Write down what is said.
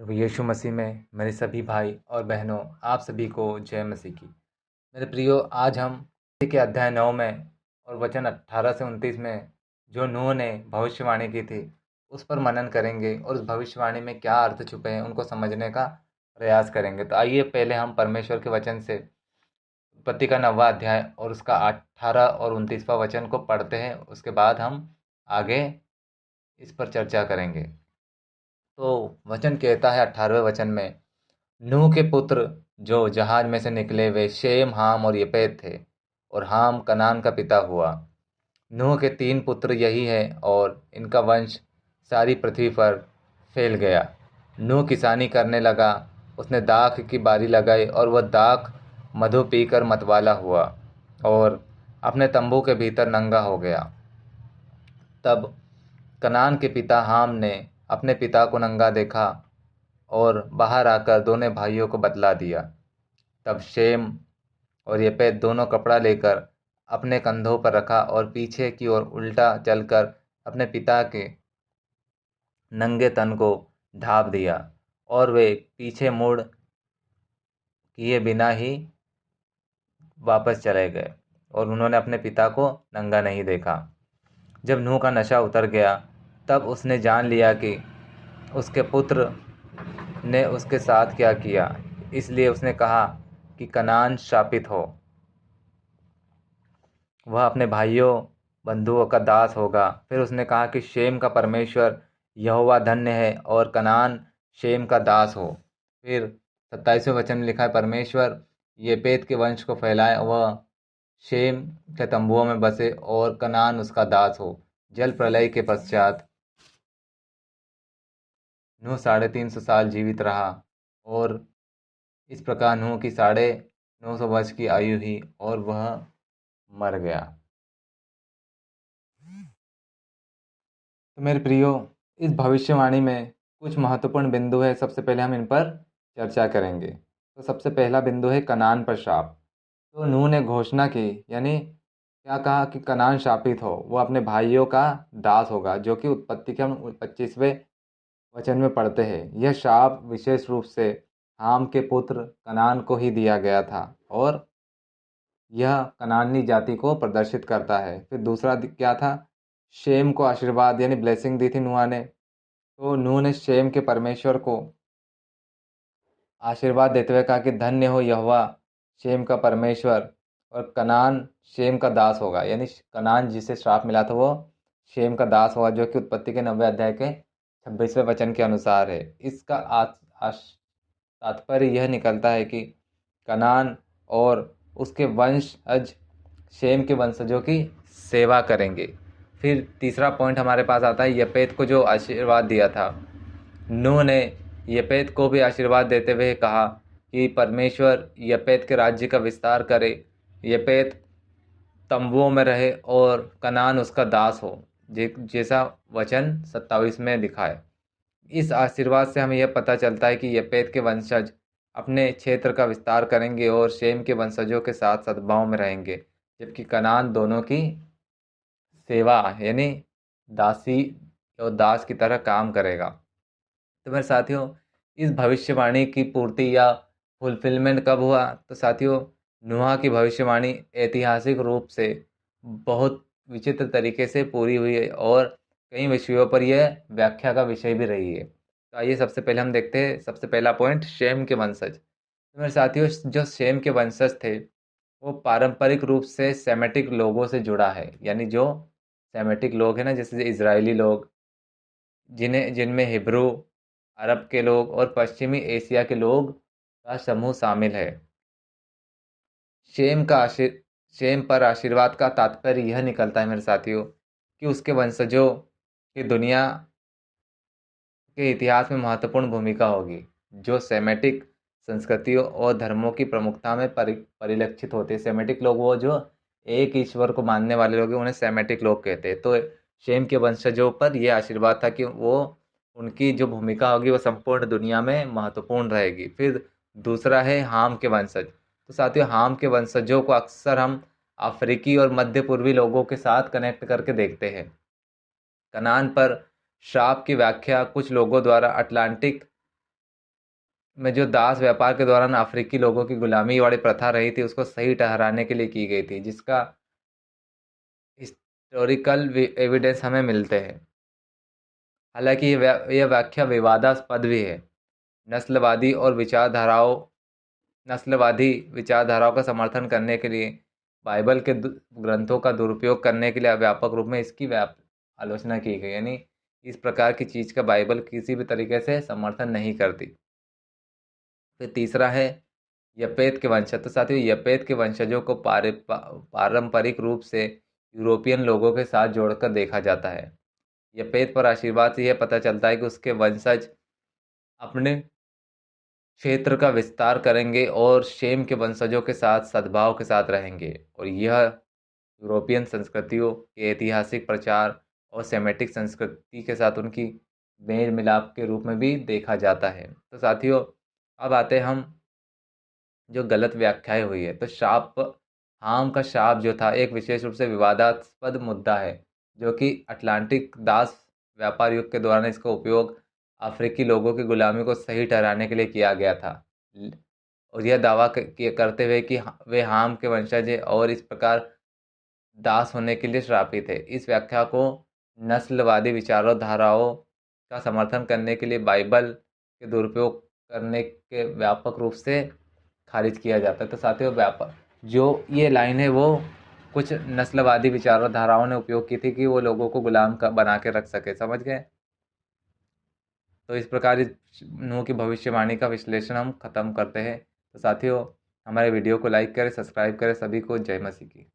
प्रभु यीशु मसीह में मेरे सभी भाई और बहनों, आप सभी को जय मसीह की। मेरे प्रियो, आज हम मसीह के अध्याय 9 में और वचन 18 से 29 में जो नूह ने भविष्यवाणी की थी उस पर मनन करेंगे और उस भविष्यवाणी में क्या अर्थ छुपे हैं उनको समझने का प्रयास करेंगे। तो आइए पहले हम परमेश्वर के वचन से उत्पत्ति का 9वां अध्याय और उसका 18 और 29वां वचन को पढ़ते हैं। उसके बाद हम आगे इस पर चर्चा करेंगे। तो वचन कहता है 18वें वचन में, नूह के पुत्र जो जहाज में से निकले वे शेम, हाम और यपेत थे, और हाम कनान का पिता हुआ। नूह के 3 पुत्र यही हैं और इनका वंश सारी पृथ्वी पर फैल गया। नूह किसानी करने लगा, उसने दाख की बारी लगाई और वह दाख मधु पीकर मतवाला हुआ और अपने तंबू के भीतर नंगा हो गया। तब कनान के पिता हाम ने अपने पिता को नंगा देखा और बाहर आकर दोनों भाइयों को बतला दिया। तब शेम और यपेत दोनों कपड़ा लेकर अपने कंधों पर रखा और पीछे की ओर उल्टा चलकर अपने पिता के नंगे तन को ढाँप दिया, और वे पीछे मुड़ किए बिना ही वापस चले गए और उन्होंने अपने पिता को नंगा नहीं देखा। जब नूह का नशा उतर गया तब उसने जान लिया कि उसके पुत्र ने उसके साथ क्या किया, इसलिए उसने कहा कि कनान शापित हो, वह अपने भाइयों बंधुओं का दास होगा। फिर उसने कहा कि शेम का परमेश्वर यहोवा धन्य है और कनान शेम का दास हो। फिर 27वें वचन में लिखा है, परमेश्वर येपेत के वंश को फैलाए, वह शेम के तंबुओं में बसे और कनान उसका दास हो। जल प्रलय के पश्चात नूह 350 साल जीवित रहा और इस प्रकार नूह की 950 वर्ष की आयु हुई और वह मर गया। तो मेरे प्रियो, इस भविष्यवाणी में कुछ महत्वपूर्ण बिंदु है। सबसे पहले हम इन पर चर्चा करेंगे। तो सबसे पहला बिंदु है कनान पर शाप। तो नूह ने घोषणा की, यानी क्या कहा कि कनान शापित हो, वो अपने भाइयों का दास होगा, जो कि उत्पत्ति के हम 25वें वचन में पढ़ते हैं। यह शाप विशेष रूप से हाम के पुत्र कनान को ही दिया गया था और यह कनानी जाति को प्रदर्शित करता है। फिर दूसरा क्या था, शेम को आशीर्वाद यानी ब्लेसिंग दी थी नूह ने। तो नूह ने शेम के परमेश्वर को आशीर्वाद देते हुए कहा कि धन्य हो यहोवा शेम का परमेश्वर, और कनान शेम का दास होगा, यानी कनान जिसे श्राप मिला था वो शेम का दास होगा, जो कि उत्पत्ति के 90वें अध्याय के 26वें वचन के अनुसार है। इसका तात्पर्य यह निकलता है कि कनान और उसके वंशज शेम के वंशजों की सेवा करेंगे। फिर तीसरा पॉइंट हमारे पास आता है यपेत को जो आशीर्वाद दिया था। नूह ने यपेत को भी आशीर्वाद देते हुए कहा कि परमेश्वर यपेत के राज्य का विस्तार करे, यपेत तंबुओं में रहे और कनान उसका दास हो, जैसा वचन 27 में लिखा है। इस आशीर्वाद से हमें यह पता चलता है कि यपेत के वंशज अपने क्षेत्र का विस्तार करेंगे और शेम के वंशजों के साथ सद्भाव में रहेंगे, जबकि कनान दोनों की सेवा यानी दासी और दास की तरह काम करेगा। तो मेरे साथियों, इस भविष्यवाणी की पूर्ति या फुलफिलमेंट कब हुआ? तो साथियों, नूह की भविष्यवाणी ऐतिहासिक रूप से बहुत विचित्र तरीके से पूरी हुई है और कई विषयों पर यह व्याख्या का विषय भी रही है। तो आइए सबसे पहले हम देखते हैं सबसे पहला पॉइंट, शेम के वंशज। तो मेरे साथियों, जो शेम के वंशज थे वो पारंपरिक रूप से सेमेटिक लोगों से जुड़ा है, यानी जो सेमेटिक लोग हैं ना, जैसे इजरायली लोग, जिनमें हिब्रू, अरब के लोग और पश्चिमी एशिया के लोग का समूह शामिल है। शेम का शेम पर आशीर्वाद का तात्पर्य यह निकलता है मेरे साथियों कि उसके वंशजों की दुनिया के इतिहास में महत्वपूर्ण भूमिका होगी, जो सेमेटिक संस्कृतियों और धर्मों की प्रमुखता में परिलक्षित होते हैं। सेमेटिक लोग वो जो एक ईश्वर को मानने वाले लोग हैं, उन्हें सेमेटिक लोग कहते हैं। तो शेम के वंशजों पर यह आशीर्वाद था कि वो उनकी जो भूमिका होगी वो संपूर्ण दुनिया में महत्वपूर्ण रहेगी। फिर दूसरा है हाम के वंशज। तो साथियों, हाम के वंशजों को अक्सर हम अफ्रीकी और मध्य पूर्वी लोगों के साथ कनेक्ट करके देखते हैं। कनान पर श्राप की व्याख्या कुछ लोगों द्वारा अटलांटिक में जो दास व्यापार के दौरान अफ्रीकी लोगों की गुलामी वाली प्रथा रही थी उसको सही ठहराने के लिए की गई थी, जिसका हिस्टोरिकल एविडेंस हमें मिलते हैं। हालांकि यह व्याख्या विवादास्पद भी है। नस्लवादी और विचारधाराओं नस्लवादी विचारधाराओं का समर्थन करने के लिए बाइबल के ग्रंथों का दुरुपयोग करने के लिए व्यापक रूप में इसकी आलोचना की गई, यानी इस प्रकार की चीज़ का बाइबल किसी भी तरीके से समर्थन नहीं करती। फिर तीसरा है यपेत के वंशज। तो साथियों, यपेत के वंशजों को पारंपरिक रूप से यूरोपियन लोगों के साथ जोड़कर देखा जाता है। यपेत पर आशीर्वाद से यह पता चलता है कि उसके वंशज अपने क्षेत्र का विस्तार करेंगे और शेम के वंशजों के साथ सद्भाव के साथ रहेंगे, और यह यूरोपियन संस्कृतियों के ऐतिहासिक प्रचार और सेमेटिक संस्कृति के साथ उनकी मेल मिलाप के रूप में भी देखा जाता है। तो साथियों, अब आते हैं हम जो गलत व्याख्याएं हुई है। तो शाप, हाम का शाप जो था एक विशेष रूप से विवादास्पद मुद्दा है, जो कि अटलांटिक दास व्यापार युग के दौरान इसका उपयोग अफ्रीकी लोगों की गुलामी को सही ठहराने के लिए किया गया था, और यह दावा करते हुए कि वे हाम के वंशज हैं और इस प्रकार दास होने के लिए श्रापित है। इस व्याख्या को नस्लवादी विचारधाराओं का समर्थन करने के लिए बाइबल के दुरुपयोग करने के व्यापक रूप से खारिज किया जाता है। तो साथियों, व्यापार जो ये लाइन है वो कुछ नस्लवादी विचारधाराओं ने उपयोग की थी कि वो लोगों को गुलाम बना के रख सके, समझ गए। तो इस प्रकार इस नूह की भविष्यवाणी का विश्लेषण हम खत्म करते हैं। तो साथियों, हमारे वीडियो को लाइक करें, सब्सक्राइब करें। सभी को जय मसीह की।